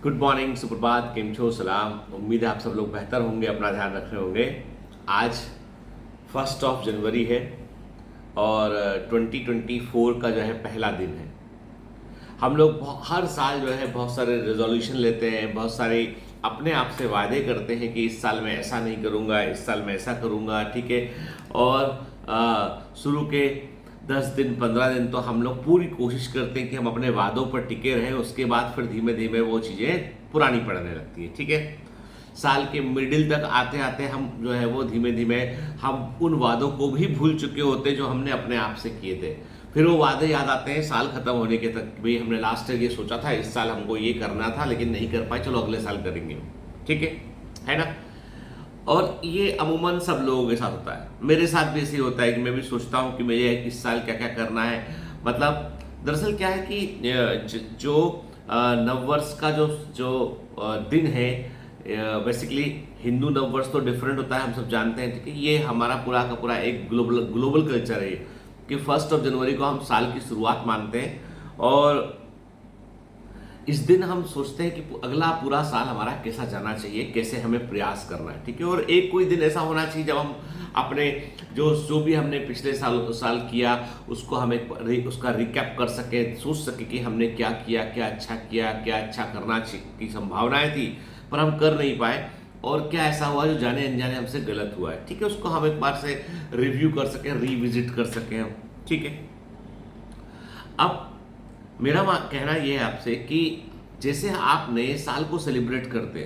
Good morning, सुप्रभात, केम छो, सलाम। उम्मीद है आप सब लोग बेहतर होंगे, अपना ध्यान रख रहे होंगे। आज 1 जनवरी है और 2024 का जो है पहला दिन है। हम लोग हर साल जो है बहुत सारे रेजोल्यूशन लेते हैं, बहुत सारे अपने आप से वादे करते हैं कि इस साल मैं ऐसा नहीं करूँगा, इस साल मैं ऐसा करूँगा, ठीक है। और शुरू के 10 दिन 15 दिन तो हम लोग पूरी कोशिश करते हैं कि हम अपने वादों पर टिके रहें। उसके बाद फिर धीमे धीमे वो चीज़ें पुरानी पड़ने लगती है, ठीक है। साल के मिडिल तक आते आते हम जो है वो धीमे धीमे हम उन वादों को भी भूल चुके होते जो हमने अपने आप से किए थे। फिर वो वादे याद आते हैं साल खत्म होने के तक, भाई हमने लास्ट ईयर ये सोचा था, इस साल हमको ये करना था लेकिन नहीं कर पाए, चलो अगले साल करेंगे, ठीक है ना। और ये अमूमन सब लोगों के साथ होता है, मेरे साथ भी ऐसे होता है कि मैं भी सोचता हूँ कि मुझे इस साल क्या क्या करना है। मतलब दरअसल क्या है कि जो नववर्ष का जो जो दिन है, बेसिकली हिंदू नववर्ष तो डिफरेंट होता है, हम सब जानते हैं, ठीक है। ये हमारा पूरा का पूरा एक ग्लोबल ग्लोबल कल्चर है कि 1 जनवरी को हम साल की शुरुआत मानते हैं और इस दिन हम सोचते हैं कि अगला पूरा साल हमारा कैसा जाना चाहिए, कैसे हमें प्रयास करना है, ठीक है। और एक कोई दिन ऐसा होना चाहिए जब हम अपने जो भी हमने पिछले साल किया उसको हम उसका रिकैप कर सके, सोच सके कि हमने क्या किया, क्या अच्छा करना की संभावनाएं थी पर हम कर नहीं पाए, और क्या ऐसा हुआ जो जाने अनजाने हमसे गलत हुआ है, ठीक है। उसको हम एक बार से रिव्यू कर सकें, रिविजिट कर सकें हम, ठीक है। अब मेरा कहना यह है आपसे कि जैसे आप नए साल को सेलिब्रेट करते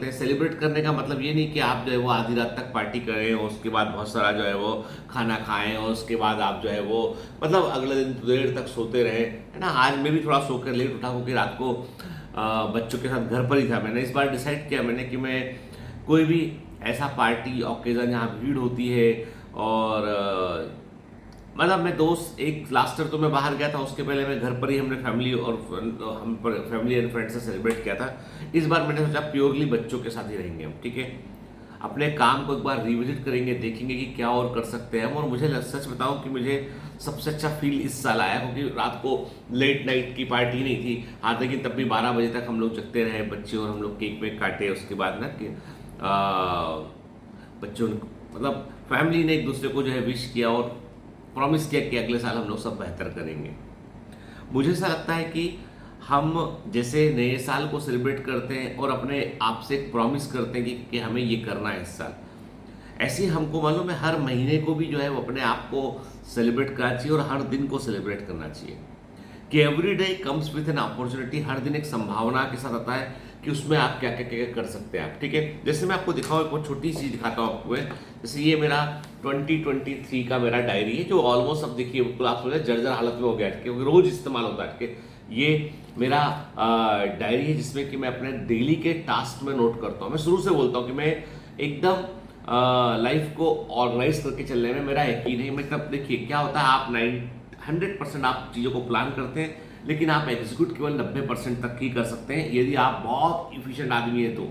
हैं, सेलिब्रेट करने का मतलब ये नहीं कि आप जो है वो आधी रात तक पार्टी करें और उसके बाद बहुत सारा जो है वो खाना खाएं और उसके बाद आप जो है वो मतलब अगले दिन देर तक सोते रहें, है ना। आज मैं भी थोड़ा सोकर लेट उठा क्योंकि रात को बच्चों के साथ घर पर ही था। मैंने इस बार डिसाइड किया कि मैं कोई भी ऐसा पार्टी ऑकेजन जहाँ भीड़ होती है और मतलब मैं दोस्त एक लास्ट ईयर तो मैं बाहर गया था, उसके पहले मैं घर पर ही हमने फैमिली एंड फ्रेंड से सेलिब्रेट किया था। इस बार मैंने सोचा प्योरली बच्चों के साथ ही रहेंगे हम, ठीक है। अपने काम को एक बार रिविजिट करेंगे, देखेंगे कि क्या और कर सकते हैं हम। और मुझे सच बताऊं कि मुझे सबसे अच्छा फील इस साल आया क्योंकि रात को लेट नाइट की पार्टी नहीं थी, हाँ, लेकिन तब भी 12 बजे तक हम लोग जगते रहे बच्चे और हम लोग केक वेक काटे। उसके बाद ना कि बच्चों ने मतलब फैमिली ने एक दूसरे को जो है विश किया और प्रॉमिस किया कि अगले साल हम लोग सब बेहतर करेंगे। मुझे ऐसा लगता है कि हम जैसे नए साल को सेलिब्रेट करते हैं और अपने आप से एक प्रॉमिस करते हैं कि हमें ये करना है इस साल, ऐसे ही हमको मालूम है हर महीने को भी जो है वो अपने आप को सेलिब्रेट करना चाहिए और हर दिन को सेलिब्रेट करना चाहिए कि every day comes with an opportunity. हर दिन एक संभावना के साथ आता है कि उसमें आप क्या क्या क्या कर सकते हैं आप, ठीक है। जैसे मैं आपको दिखाऊँ, एक बहुत छोटी चीज़ दिखाता हूँ आपको। जैसे ये मेरा 2023 का मेरा डायरी है जो ऑलमोस्ट अब देखिए बिल्कुल आप सोचे जर्जर हालत में हो गया है क्योंकि रोज इस्तेमाल होता है, ठीक है। ये मेरा डायरी है जिसमें कि मैं अपने डेली के टास्क में नोट करता हूँ। मैं शुरू से बोलता हूँ कि मैं एकदम लाइफ को ऑर्गेनाइज करके चलने में मेरा यकीन है। मैं तब देखिए क्या होता है, आप 100% आप चीज़ों को प्लान करते हैं लेकिन आप एग्जीक्यूट केवल 90% तक ही कर सकते हैं। यदि आप बहुत इफिशिएंट आदमी है तो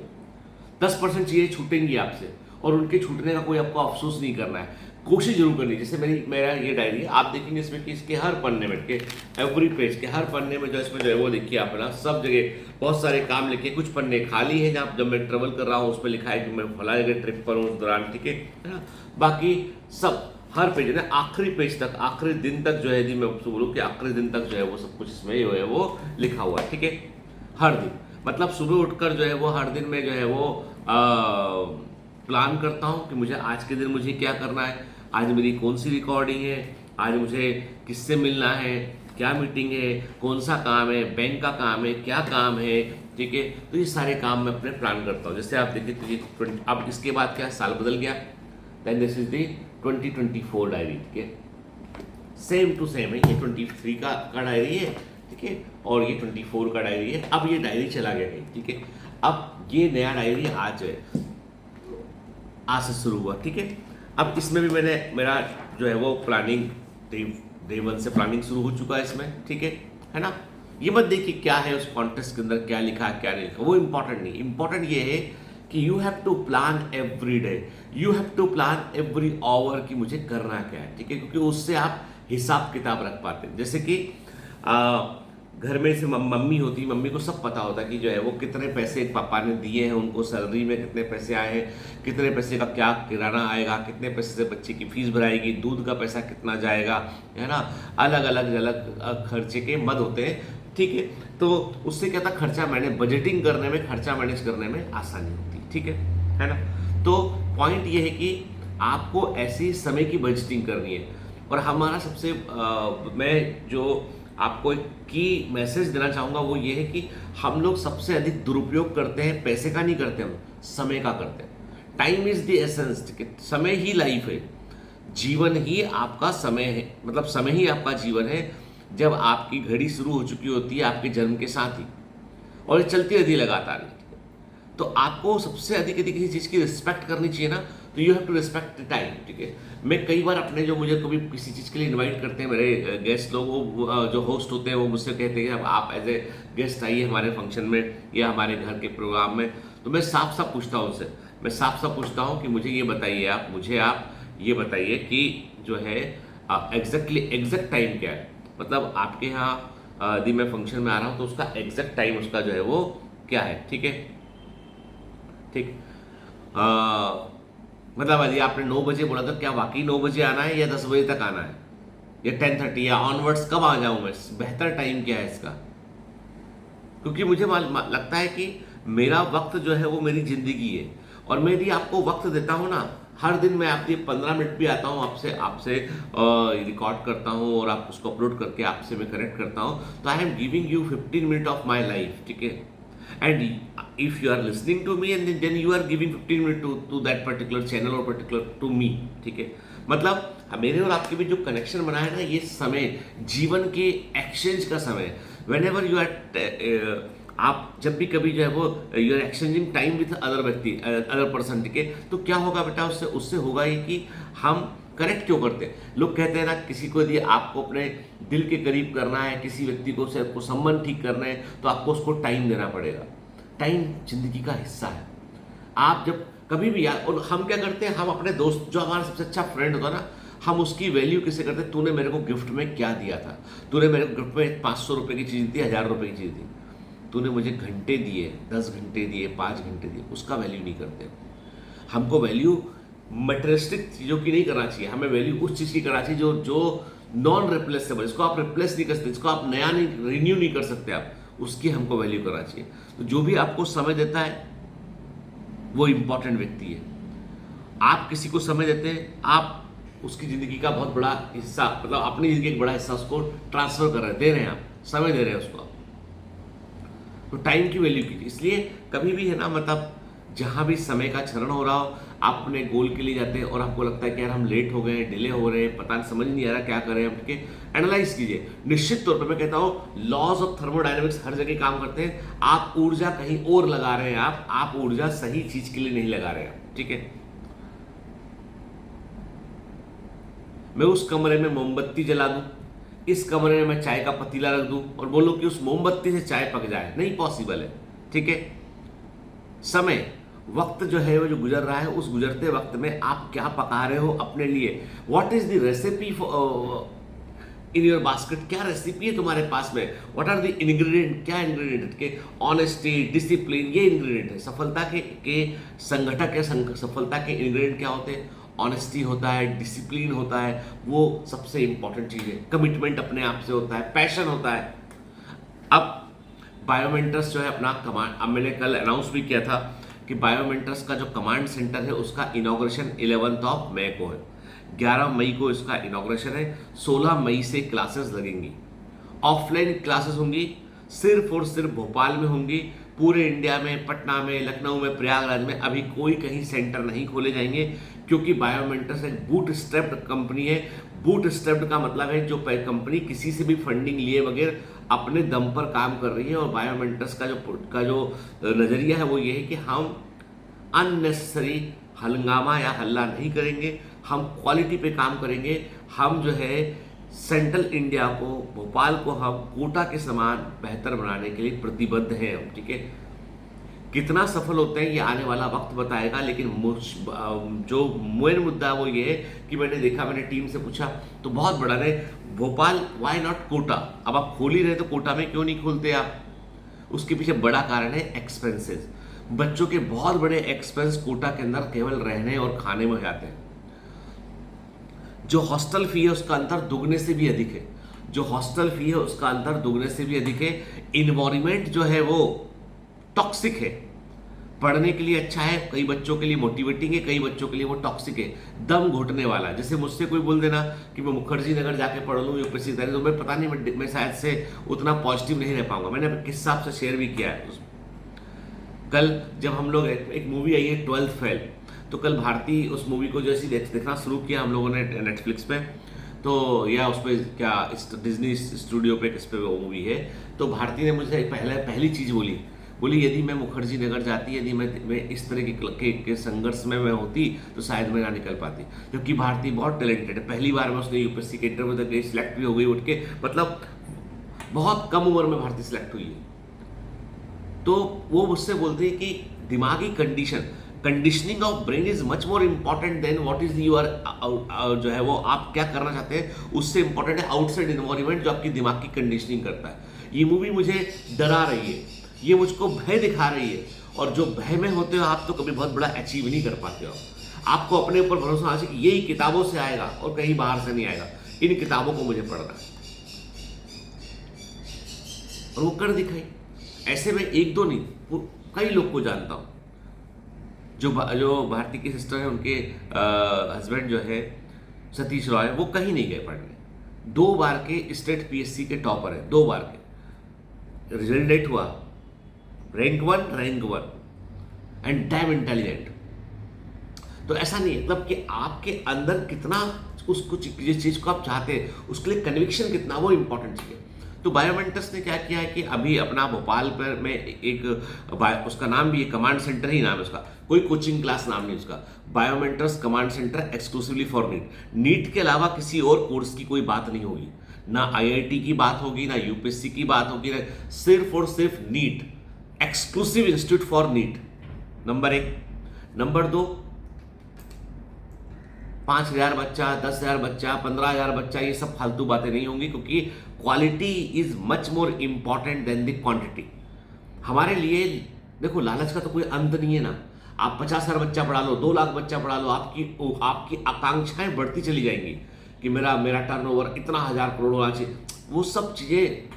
10% चीज़ें छूटेंगी आपसे और उनके छूटने का कोई आपको अफसोस नहीं करना है, कोशिश जरूर करनी है। जैसे मेरा ये डायरी है, आप देखेंगे इसमें कि इसके हर पन्ने में के एवरी पेज के हर पन्ने में जो इसमें जो है वो देखिए आप ना सब जगह बहुत सारे काम लिखे। कुछ पन्ने खाली हैं जहाँ जब मैं ट्रेवल कर रहा हूँ उसमें लिखा है कि मैं फला जगह ट्रिप पर हूँ उस दौरान, ठीक है ना। बाकी सब हर पेज है ना आखिरी पेज तक, आखिरी दिन तक जो है, यदि मैं आपसे बोलूँ कि आखिरी दिन तक जो है वो सब कुछ इसमें जो है वो लिखा हुआ है, ठीक है। हर दिन मतलब सुबह उठकर जो है वो हर दिन में जो है वो प्लान करता हूँ कि मुझे आज के दिन मुझे क्या करना है, आज मेरी कौन सी रिकॉर्डिंग है, आज मुझे किससे मिलना है, क्या मीटिंग है, कौन सा काम है, बैंक का काम है, क्या काम है, ठीक है। तो ये सारे काम मैं अपने प्लान करता हूँ। जैसे आप देखिए तो ये अब इसके बाद क्या साल बदल गया, then this is the 2024 diary, ठीक है। सेम टू सेम है, ये 23 का डायरी है, ठीक है, और ये 24 का डायरी है। अब ये डायरी चला गया कहीं, ठीक है। अब ये नया डायरी आज से शुरू हुआ, ठीक है। अब इसमें भी मैंने मेरा जो है वो प्लानिंग डे 1 से प्लानिंग शुरू हो चुका है इसमें, ठीक है ना। ये मत देखिए क्या है उस कॉन्टेक्स्ट के अंदर क्या लिखा है क्या नहीं लिखा, वो इंपॉर्टेंट नहीं। इंपॉर्टेंट ये है कि you have to plan every day, you have to plan every hour कि मुझे करना क्या है, ठीक है। क्योंकि उससे आप हिसाब किताब रख पाते हैं। जैसे कि घर में से मम्मी होती, मम्मी को सब पता होता कि जो है वो कितने पैसे पापा ने दिए हैं उनको, सैलरी में कितने पैसे आए हैं, कितने पैसे का क्या किराना आएगा, कितने पैसे से बच्चे की फीस भराएगी, दूध का पैसा कितना जाएगा, है ना। अलग अलग अलग खर्चे के मद होते हैं, ठीक है। तो उससे क्या था, खर्चा मैनेज, बजटिंग करने में, खर्चा मैनेज करने में आसानी होती, ठीक है ना। तो पॉइंट ये है कि आपको ऐसी समय की बजटिंग करनी है। और हमारा सबसे मैं जो आपको एक की मैसेज देना चाहूँगा वो ये है कि हम लोग सबसे अधिक दुरुपयोग करते हैं, पैसे का नहीं करते, हम समय का करते हैं। टाइम इज द एसेंस, ठीक है। समय ही लाइफ है, जीवन ही आपका समय है, मतलब समय ही आपका जीवन है। जब आपकी घड़ी शुरू हो चुकी होती है आपके जन्म के साथ ही, और ये चलती रहती है लगातार, तो आपको सबसे अधिक यदि किसी चीज़ की रिस्पेक्ट करनी चाहिए ना, तो you have to respect the time, ठीक है। मैं कई बार अपने जो मुझे कभी किसी चीज़ के लिए इनवाइट करते हैं मेरे गेस्ट लोग, वो जो होस्ट होते हैं वो मुझसे कहते हैं कि आप एज ए गेस्ट आइए हमारे फंक्शन में या हमारे घर के प्रोग्राम में। तो मैं साफ साफ पूछता हूँ उनसे, मैं साफ साफ पूछता हूँ कि मुझे ये बताइए, आप ये बताइए कि जो है एग्जैक्ट टाइम क्या है, मतलब आपके यहाँ यदि मैं फंक्शन में आ रहा हूँ तो उसका एग्जैक्ट टाइम उसका जो है वो क्या है, ठीक है, ठीक। मतलब यदि आपने 9 बजे बोला तो क्या वाकई 9 बजे आना है या 10 बजे तक आना है या 10:30 या ऑनवर्ड्स कब आ जाऊं मैं, बेहतर टाइम क्या है इसका। क्योंकि मुझे लगता है कि मेरा वक्त जो है वो मेरी जिंदगी है, और मैं यदि आपको वक्त देता हूँ ना, हर दिन मैं आपके 15 मिनट भी आता हूँ, आपसे रिकॉर्ड करता हूँ और आप उसको अपलोड करके आपसे मैं कनेक्ट करता हूँ, तो I am giving you 15 minute of my life, ठीक है। And if you are listening to me and then you are giving 15 minutes to that particular channel or particular to me, ठीक है। मतलब मेरे और आपके बीच जो कनेक्शन बना है ना, ये समय जीवन के एक्सचेंज का समय। whenever you are आप जब भी कभी जो है वो you are exchanging time with other व्यक्ति, अदर पर्सन, ठीक है, तो क्या होगा बेटा, उससे होगा ये कि हम कनेक्ट क्यों करते हैं। लोग कहते हैं ना, किसी को यदि आपको अपने दिल के करीब करना है, किसी व्यक्ति को से आपको संबंध ठीक करना है, तो आपको उसको टाइम देना पड़ेगा। टाइम जिंदगी का हिस्सा है। आप जब कभी भी यार, और हम क्या करते हैं, हम अपने दोस्त, जो हमारा सबसे अच्छा फ्रेंड होता है ना, हम उसकी वैल्यू किसे करते हैं, तूने मेरे को गिफ्ट में क्या दिया था, तूने मेरे को गिफ्ट में 500 रुपये की चीज़ दी, 1000 रुपये की चीज़ दी, तूने मुझे घंटे दिए, 10 घंटे दिए, 5 घंटे दिए, उसका वैल्यू नहीं करते। हमको वैल्यू मटेरियलिस्टिक चीज़ों की नहीं करना चाहिए, हमें वैल्यू उस चीज़ की करना चाहिए जो नॉन रिप्लेसेबल, जिसको आप रिप्लेस नहीं कर सकते, जिसको आप नया नहीं, रिन्यू नहीं कर सकते आप, उसकी हमको वैल्यू करना चाहिए। तो जो भी आपको समय देता है वो इंपॉर्टेंट व्यक्ति है। आप किसी को समय देते हैं, आप उसकी ज़िंदगी का बहुत बड़ा हिस्सा, मतलब अपनी ज़िंदगी का एक बड़ा हिस्सा उसको ट्रांसफर कर रहे हैं, दे रहे हैं, आप समय दे रहे हैं उसको। तो टाइम की वैल्यू कीजिए। इसलिए कभी भी है ना, मतलब जहाँ भी समय का क्षरण हो रहा हो, आप अपने गोल के लिए जाते हैं और आपको लगता है कि यार हम लेट हो गए, डिले हो रहे हैं, पता नहीं, समझ नहीं आ रहा क्या करें हम, ठीक है, एनालाइज कीजिए। निश्चित तौर पर मैं कहता हूँ लॉज ऑफ थर्मोडायनेमिक्स हर जगह काम करते हैं। आप ऊर्जा कहीं और लगा रहे हैं, आप ऊर्जा सही चीज के लिए नहीं लगा रहे हैं, ठीक है। मैं उस कमरे में मोमबत्ती जला दूं, इस कमरे में मैं चाय का पतीला रख दूं और बोलूं कि उस मोमबत्ती से चाय पक जाए, नहीं पॉसिबल है, ठीक है। समय, वक्त जो है वो जो गुजर रहा है, उस गुजरते वक्त में आप क्या पका रहे हो अपने लिए, what is the recipe in your basket, क्या रेसिपी है तुम्हारे पास में, व्हाट आर द इंग्रेडिएंट, क्या इंग्रेडिएंट के, ऑनेस्टी, डिसिप्लिन, ये इंग्रेडिएंट है सफलता के संगठक है। सफलता के इंग्रेडिएंट क्या होते हैं, ऑनेस्टी होता है, डिसिप्लिन होता है, वो सबसे इंपॉर्टेंट चीज है, कमिटमेंट अपने आप से होता है, पैशन होता है। अब बायोमेंटर्स जो है अपना कमांड, अब मैंने कल अनाउंस भी किया था कि बायोमेंटर्स का जो कमांड सेंटर है उसका इनॉग्रेशन 11 मई को है, 11 मई को इसका इनॉग्रेशन है, 16 मई से क्लासेस लगेंगी। ऑफलाइन क्लासेस होंगी, सिर्फ और सिर्फ भोपाल में होंगी। पूरे इंडिया में, पटना में, लखनऊ में, प्रयागराज में अभी कोई कहीं सेंटर नहीं खोले जाएंगे, क्योंकि बायोमेंटर्स एक बूट स्ट्रैप्ड कंपनी है। बूट स्ट्रैप्ड का मतलब है जो कंपनी किसी से भी फंडिंग लिए बगैर अपने दम पर काम कर रही है। और बायोमेंटर्स का जो नज़रिया है वो ये है कि हम अननेसेसरी हंगामा या हल्ला नहीं करेंगे, हम क्वालिटी पे काम करेंगे। हम जो है सेंट्रल इंडिया को, भोपाल को हम कोटा के समान बेहतर बनाने के लिए प्रतिबद्ध हैं हम, ठीक है। कितना सफल होते हैं ये आने वाला वक्त बताएगा, लेकिन जो मेन मुद्दा है वो ये है कि मैंने देखा, मैंने टीम से पूछा तो बहुत बड़ा रहे भोपाल, व्हाई नॉट कोटा? अब आप खोल ही रहे तो कोटा में क्यों नहीं खोलते आप? उसके पीछे बड़ा कारण है एक्सपेंसेस। बच्चों के बहुत बड़े एक्सपेंस कोटा के अंदर केवल रहने और खाने में जाते हैं। जो हॉस्टल फी है उसका अंतर दुगने से भी अधिक है। जो हॉस्टल फी है उसका अंतर दुगने से भी अधिक है। इन्वायरमेंट जो है वो टॉक्सिक है। पढ़ने के लिए अच्छा है, कई बच्चों के लिए मोटिवेटिंग है, कई बच्चों के लिए वो टॉक्सिक है, दम घुटने वाला। जैसे मुझसे कोई बोल देना कि मैं मुखर्जी नगर जाके पढ़ लूँ यूपीएससी तैयारी, तो मैं पता नहीं, मैं शायद से उतना पॉजिटिव नहीं रह पाऊंगा। मैंने किस्सा आपसे शेयर भी किया है। कल जब हम लोग एक मूवी आई है 12th फेल, तो कल भारती उस मूवी को जैसे देखना शुरू किया हम लोगों ने नेटफ्लिक्स पे, तो या उस पर क्या डिज्नी स्टूडियो पे किस पे वो मूवी है, तो भारती ने मुझे पहली चीज़ बोली यदि मैं मुखर्जी नगर जाती, यदि मैं इस तरह के संघर्ष में मैं होती तो शायद मैं ना निकल पाती। क्योंकि भारती बहुत टैलेंटेड है, पहली बार में उसने यूपीएससी के इंटरव्यू तक गई, सिलेक्ट भी हो गई उठ के, मतलब बहुत कम उम्र में भारती सिलेक्ट हुई है। तो वो मुझसे बोलते हैं कि दिमागी conditioning of brain is much more important than what is your जो है वो आप क्या करना चाहते हैं, उससे इंपॉर्टेंट है आउटसाइड एनवायरनमेंट जो आपकी दिमाग की कंडीशनिंग करता है। ये मूवी मुझे डरा रही है, ये मुझको भय दिखा रही है, और जो भय में होते हो आप तो कभी बहुत बड़ा अचीव नहीं कर पाते हो। आपको अपने ऊपर भरोसा होना चाहिए कि यही किताबों से आएगा और कहीं बाहर से नहीं आएगा, इन किताबों को मुझे पढ़ना है, और वो कर दिखाई। ऐसे में एक दो नहीं, वो कई लोग को जानता हूं। जो भारती की सिस्टर है, उनके हस्बैंड जो है सतीश रॉय, वो कहीं नहीं गए पढ़ने, 2 बार के स्टेट पीएससी के टॉपर है, 2 बार के रिजल्ट डेट हुआ, rank one and dam intelligent. तो ऐसा नहीं है, मतलब कि आपके अंदर कितना उसको जिस चीज को आप चाहते हैं उसके लिए कन्विक्शन कितना, वो इंपॉर्टेंट चीज है। तो बायोमेंटर्स ने क्या किया है कि अभी अपना भोपाल पर में एक उसका नाम भी है, कमांड सेंटर ही नाम है उसका, कोई कोचिंग क्लास नाम नहीं उसका, Biomentors command centre exclusively for NEET. NEET के अलावा किसी और कोर्स की कोई बात नहीं होगी, ना आईआईटी की बात होगी, ना यूपीएससी की बात होगी, ना सिर्फ और सिर्फ NEET, exclusive institute for NEET, number 1। Number 2, 5,000 बच्चा, 10,000 बच्चा, 15,000 बच्चा, ये सब फालतू बातें नहीं होंगी, क्योंकि quality is much more important than the quantity. हमारे लिए देखो, लालच का तो कोई अंत नहीं है ना। आप 50,000 बच्चा पढ़ा लो, 2 लाख बच्चा पढ़ा लो, आपकी आकांक्षाएं बढ़ती चली जाएंगी कि मेरा टर्नओवर इतना 1,000 करोड़ होना चाहिए। वो सब चीजें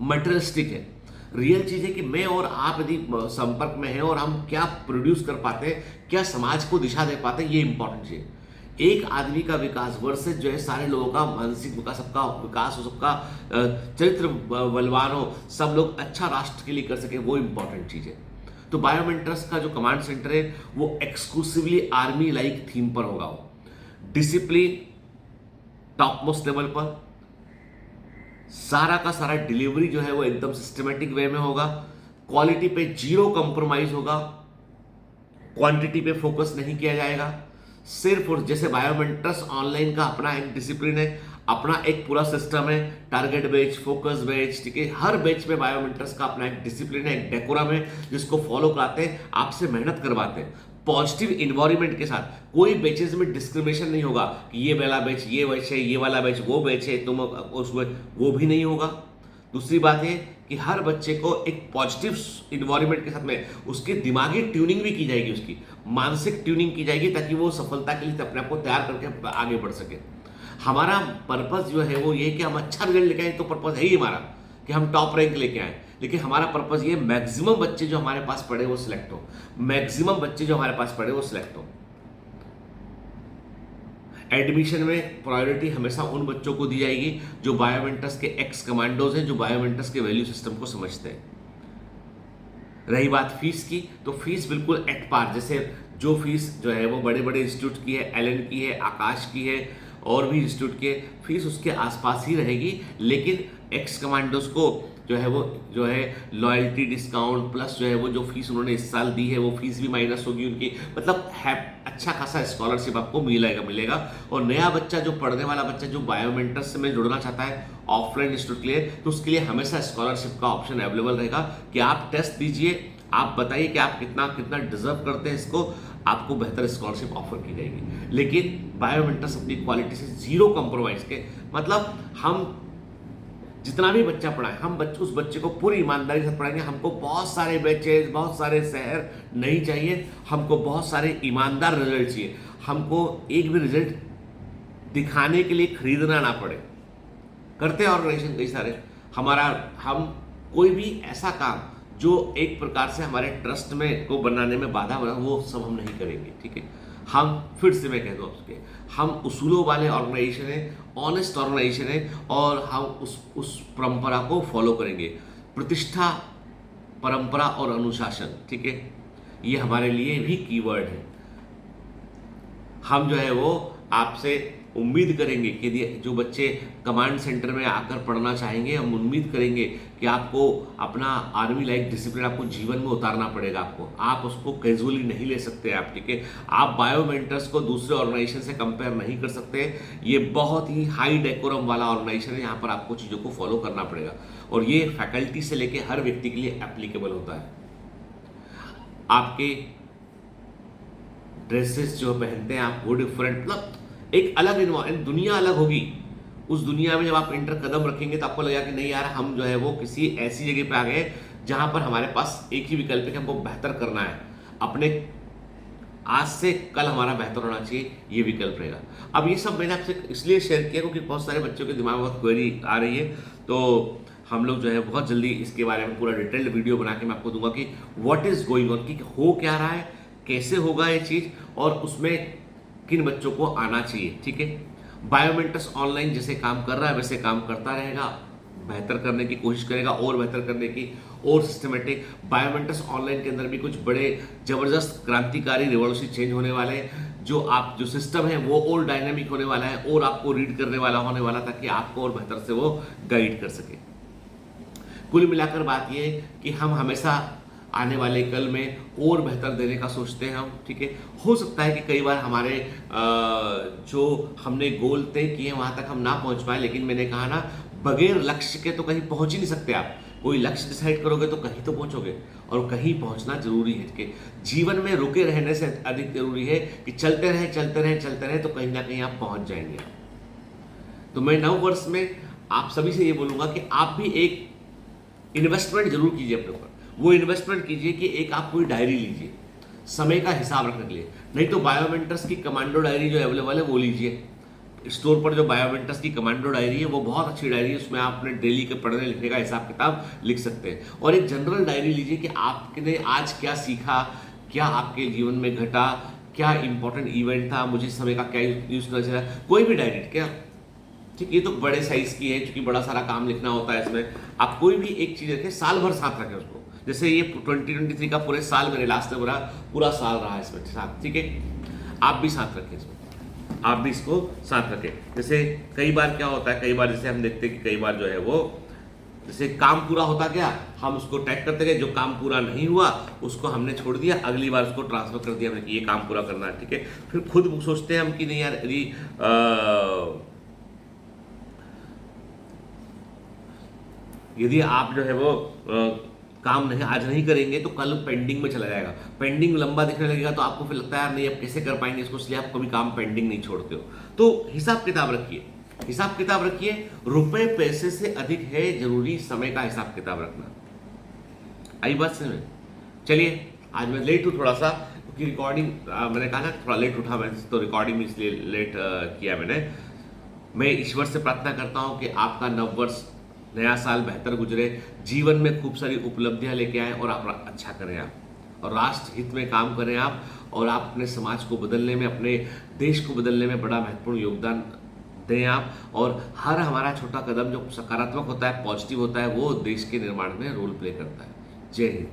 मटेरियलिस्टिक है। रियल चीज है कि मैं और आप यदि संपर्क में हैं और हम क्या प्रोड्यूस कर पाते हैं, क्या समाज को दिशा दे पाते हैं, ये इंपॉर्टेंट चीज है। एक आदमी का विकास वर्सेस जो है सारे लोगों का मानसिक विकास, सबका विकास हो, सबका चरित्र बलवान हो, सब लोग अच्छा राष्ट्र के लिए कर सके, वो इंपॉर्टेंट चीज है। तो बायोमेंटर्स का जो कमांड सेंटर है वो एक्सक्लूसिवली आर्मी लाइक थीम पर होगा। वो डिसिप्लिन टॉप मोस्ट लेवल पर, सारा का सारा डिलीवरी जो है वो एकदम सिस्टमेटिक वे में होगा, क्वालिटी पे 0 कंप्रोमाइज होगा, क्वांटिटी पे फोकस नहीं किया जाएगा। सिर्फ और जैसे बायोमेंटर्स ऑनलाइन का अपना एक डिसिप्लिन है, अपना एक पूरा सिस्टम है, टारगेट बैच, फोकस बैच, ठीक है, हर बैच में बायोमेंटर्स का अपना एक डिसिप्लिन है, एक डेकोरम है, जिसको फॉलो कराते हैं, आपसे मेहनत करवाते हैं पॉजिटिव इन्वायरमेंट के साथ। कोई बैचेस में डिस्क्रिमिनेशन नहीं होगा कि ये वाला बैच ये बैच है, ये वाला बैच वो बैच है, तुम उसमें वो भी नहीं होगा। दूसरी बात है कि हर बच्चे को एक पॉजिटिव इन्वायरमेंट के साथ में उसकी दिमागी ट्यूनिंग भी की जाएगी, उसकी मानसिक ट्यूनिंग की जाएगी, ताकि वो सफलता के लिए अपने आप को तैयार करके आगे बढ़ सके। हमारा पर्पस जो है वो ये कि हम अच्छा रिजल्ट लेके आए, तो पर्पस है ही हमारा कि हम टॉप रैंक लेके आए। लेकिन हमारा पर्पस ये मैक्सिमम बच्चे जो हमारे पास पढ़े वो सिलेक्ट हो, मैक्सिमम बच्चे जो हमारे पास पढ़े वो सिलेक्ट हो। एडमिशन में प्रायोरिटी हमेशा उन बच्चों को दी जाएगी जो बायोमेंटर्स के एक्स कमांडोज हैं, जो बायोमेंटर्स के वैल्यू सिस्टम को समझते हैं। रही बात फीस की, तो फीस बिल्कुल एट पार, जैसे जो फीस जो है वो बड़े बड़े इंस्टीट्यूट की है, एलन की है, आकाश की है, और भी इंस्टीट्यूट की है, फीस उसके आसपास ही रहेगी। लेकिन एक्स कमांडोज को जो है लॉयल्टी डिस्काउंट प्लस जो है वो जो फीस उन्होंने इस साल दी है वो फीस भी माइनस होगी उनकी, मतलब है अच्छा खासा स्कॉलरशिप आपको मिलेगा। और नया बच्चा जो पढ़ने वाला बच्चा जो बायोमेंटर्स में जुड़ना चाहता है ऑफलाइन इंस्टीट्यूट के लिए, तो उसके लिए हमेशा स्कॉलरशिप का ऑप्शन अवेलेबल रहेगा कि आप टेस्ट दीजिए, आप बताइए कि आप कितना कितना डिजर्व करते हैं इसको, आपको बेहतर स्कॉलरशिप ऑफर की जाएगी। लेकिन बायोमेंटर्स अपनी क्वालिटी से जीरो कॉम्प्रोमाइज के, मतलब हम जितना भी बच्चा पढ़ाएं, हम उस बच्चे को पूरी ईमानदारी से पढ़ाएंगे। हमको बहुत सारे बैचेज, बहुत सारे शहर नहीं चाहिए, हमको बहुत सारे ईमानदार रिजल्ट चाहिए। हमको एक भी रिजल्ट दिखाने के लिए खरीदना ना पड़े। करते हैं ऑर्गेनाइजेशन कई सारे, हम कोई भी ऐसा काम जो एक प्रकार से हमारे ट्रस्ट में को बनाने में बाधा बना, वो सब हम नहीं करेंगे, ठीक है। हम फिर से मैं कह दूँ आपके, हम उसूलों वाले ऑर्गेनाइजेशन है, ऑनेस्ट ऑर्गेनाइजेशन है, और हम उस परंपरा को फॉलो करेंगे। प्रतिष्ठा, परंपरा और अनुशासन, ठीक है, ये हमारे लिए भी कीवर्ड है। हम जो है वो आपसे उम्मीद करेंगे कि जो बच्चे कमांड सेंटर में आकर पढ़ना चाहेंगे, हम उम्मीद करेंगे कि आपको अपना आर्मी लाइक डिसिप्लिन आपको जीवन में उतारना पड़ेगा। आप उसको कैजुअली नहीं ले सकते आप, ठीक है। आप बायोमेंटर्स को दूसरे ऑर्गेनाइजेशन से कंपेयर नहीं कर सकते। ये बहुत ही हाई डेकोरम वाला ऑर्गेनाइजेशन है, यहाँ पर आपको चीज़ों को फॉलो करना पड़ेगा, और ये फैकल्टी से लेके हर व्यक्ति के लिए एप्लीकेबल होता है। आपके ड्रेसेस जो पहनते हैं आप, वो डिफरेंट, मतलब एक अलग दुनिया अलग होगी। उस दुनिया में जब आप इंटर कदम रखेंगे तो आपको लगेगा कि नहीं यार, हम जो है वो किसी ऐसी जगह पे आ गए जहां पर हमारे पास एक ही विकल्प है कि हमको बेहतर करना है, अपने आज से कल हमारा बेहतर होना चाहिए, ये विकल्प रहेगा। अब ये सब मैंने आपसे इसलिए शेयर किया क्योंकि बहुत सारे बच्चों के दिमाग में बहुत क्वेरी आ रही है, तो हम लोग जो है बहुत जल्दी इसके बारे में पूरा डिटेल्ड वीडियो बना के मैं आपको दूंगा कि व्हाट इज गोइंग ऑन, कि हो क्या रहा है, कैसे होगा ये चीज़, और उसमें किन बच्चों को आना चाहिए, ठीक है। बायोमेंटर्स ऑनलाइन जैसे काम कर रहा है वैसे काम करता रहेगा, बेहतर करने की कोशिश करेगा, और बेहतर करने की, और सिस्टमेटिक। बायोमेंटर्स ऑनलाइन के अंदर भी कुछ बड़े जबरदस्त क्रांतिकारी रिवॉल्यूशन चेंज होने वाले हैं, जो सिस्टम है वो और डायनामिक होने वाला है, और आपको रीड करने वाला होने वाला, ताकि आपको और बेहतर से वो गाइड कर सके। कुल मिलाकर बात ये है कि हम हमेशा आने वाले कल में और बेहतर देने का सोचते हैं हम, ठीक है। हो सकता है कि कई बार हमारे जो हमने गोल तय किए वहां तक हम ना पहुंच पाए, लेकिन मैंने कहा ना, बगैर लक्ष्य के तो कहीं पहुंच ही नहीं सकते आप। कोई लक्ष्य डिसाइड करोगे तो कहीं तो पहुंचोगे, और कहीं पहुंचना जरूरी है, कि जीवन में रुके रहने से अधिक जरूरी है कि चलते रहे चलते रहे चलते रहे, तो कहीं ना कहीं आप पहुंच जाएंगे। तो मैं नव वर्ष में आप सभी से ये बोलूंगा कि आप भी एक इन्वेस्टमेंट जरूर कीजिए अपने ऊपर। वो इन्वेस्टमेंट कीजिए कि एक आप कोई डायरी लीजिए समय का हिसाब रखने के लिए, नहीं तो बायोमेंटर्स की कमांडो डायरी जो अवेलेबल है वो लीजिए। स्टोर पर जो बायोमेंटर्स की कमांडो डायरी है वो बहुत अच्छी डायरी है, उसमें आप अपने डेली के पढ़ने लिखने का हिसाब किताब लिख सकते हैं। और एक जनरल डायरी लीजिए कि आपने आज क्या सीखा, क्या आपके जीवन में घटा, क्या इंपॉर्टेंट इवेंट था, मुझे समय का क्या यूज करना चाहिए, कोई भी डायरी, क्या, ठीक। ये तो बड़े साइज की है क्योंकि बड़ा सारा काम लिखना होता है इसमें। आप कोई भी एक चीज रखें, साल भर साथ रखें उसको। जैसे ये 2023 का पूरे साल मेरे लास्ट में पूरा साल रहा है इसमें साथ, ठीक है। आप भी साथ रखें इसमें, आप भी इसको साथ रखें। जैसे कई बार क्या होता है, कई बार जैसे हम देखते हैं कि कई बार जो है वो, जैसे काम पूरा होता गया, हम उसको टैग करते गए, जो काम पूरा नहीं हुआ उसको हमने छोड़ दिया, अगली बार उसको ट्रांसफर कर दिया हमने कि ये काम पूरा करना है, ठीक है। फिर खुद सोचते हैं हम कि नहीं यार, यदि आप जो है वो काम नहीं आज नहीं करेंगे तो कल पेंडिंग में चला जाएगा, पेंडिंग लंबा दिखने लगेगा, तो आपको फिर लगता है यार नहीं अब कैसे कर पाएंगे इसको, इसलिए आप कभी काम पेंडिंग नहीं छोड़ते हो। तो हिसाब किताब रखिए, हिसाब किताब रखिए। रुपए पैसे से अधिक है जरूरी समय का हिसाब किताब रखना। आई बात समझ में? चलिए, आज मैं लेट हूँ थोड़ा सा क्योंकि रिकॉर्डिंग मैंने कहा ना थोड़ा लेट उठा मैं, तो रिकॉर्डिंग इसलिए लेट किया मैंने। मैं ईश्वर से प्रार्थना करता हूँ कि आपका नववर्ष, नया साल बेहतर गुजरे, जीवन में खूब सारी उपलब्धियां लेके आए, और आप अच्छा करें आप, और राष्ट्र हित में काम करें आप, और आप अपने समाज को बदलने में, अपने देश को बदलने में बड़ा महत्वपूर्ण योगदान दें आप। और हर हमारा छोटा कदम जो सकारात्मक होता है, पॉजिटिव होता है, वो देश के निर्माण में रोल प्ले करता है। जय हिंद।